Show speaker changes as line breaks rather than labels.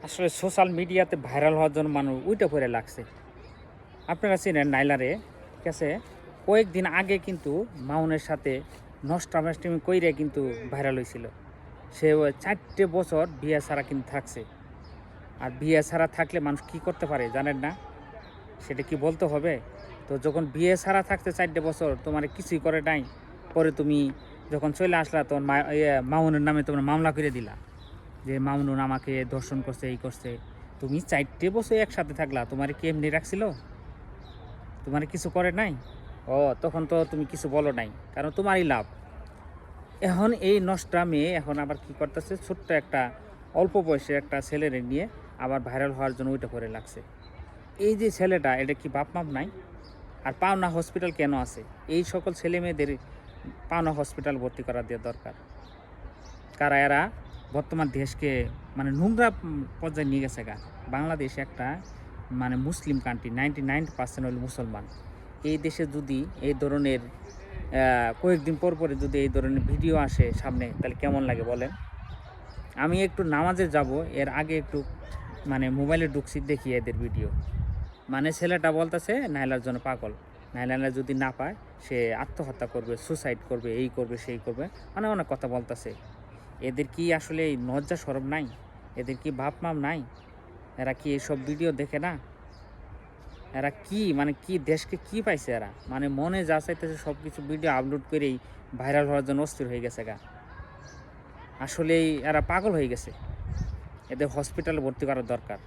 আসলে সোশ্যাল মিডিয়াতে ভাইরাল হওয়ার জন্য মানুষ উইটা পড়ে লাগছে। আপনারা চিনেন নাইলারে, ঠিক আছে? কয়েকদিন আগে কিন্তু মামুনের সাথে নষ্টামি কইরে কিন্তু ভাইরাল হয়েছিল। সে ৪টে বছর বিয়ে ছাড়া কিন্তু থাকছে। আর বিয়ে ছাড়া থাকলে মানুষ কি করতে পারে জানেন না? সেটা কি বলতে হবে? তো যখন বিয়ে ছাড়া থাকতে ৪টে বছর তোমারে কিছুই করে নাই, পরে তুমি যখন চলে আসলা তখন মামুনের নামে তোমরা মামলা করে দিলা। যে মামুনুন আমাকে ধর্ষণ করছে, এই করছে। তুমি ৪টে বছর একসাথে থাকলা, তোমারে কি এমনি রাখছিল? তোমারে কিছু করে নাই? তখন তো তুমি কিছু বলো নাই। কারণ তোমারই লাভ। এখন এই নষ্টা মেয়ে এখন আবার কি করতেছে, ছোট্ট একটা অল্প বয়সের একটা ছেলেরে নিয়ে আবার ভাইরাল হওয়ার জন্য ওইটা করে লাগছে। এই যে ছেলেটা, এটা কি বাপ মাপ নাই? আর পাওনা হসপিটাল কেন আছে? এই সকল ছেলে মেয়েদের পাওনা হসপিটাল ভর্তি করা দেওয়া দরকার। কারা এরা বর্তমান দেশকে মানে নোংরা পর্যায়ে নিয়ে গেছে গা। বাংলাদেশ একটা মানে মুসলিম কান্ট্রি, 99% হল মুসলমান। এই দেশে যদি এই ধরনের কয়েকদিন পর পরে যদি এই ধরনের ভিডিও আসে সামনে, তাহলে কেমন লাগে বলেন? আমি একটু নামাজে যাব, এর আগে একটু মানে মোবাইলে ঢুকছি, দেখি এদের ভিডিও। মানে ছেলেটা বলতেছে নাইলার জন্য পাগল, নাইলা যদি না পায় সে আত্মহত্যা করবে, সুসাইড করবে, এই করবে সেই করবে, মানে অনেক কথা বলতেছে। এদের কি আসলে এই লজ্জা শরম নাই? এদের কি বাপ মাপ নাই? এরা কি এসব ভিডিও দেখে না? এরা কি মানে কি দেশকে কি পাইছে এরা? মানে মনে যা চাইতেছে সব কিছু ভিডিও আপলোড করেই ভাইরাল হওয়ার জন্য অস্থির হয়ে গেছে গা। আসলেই এরা পাগল হয়ে গেছে। এদের হসপিটালে ভর্তি করা দরকার।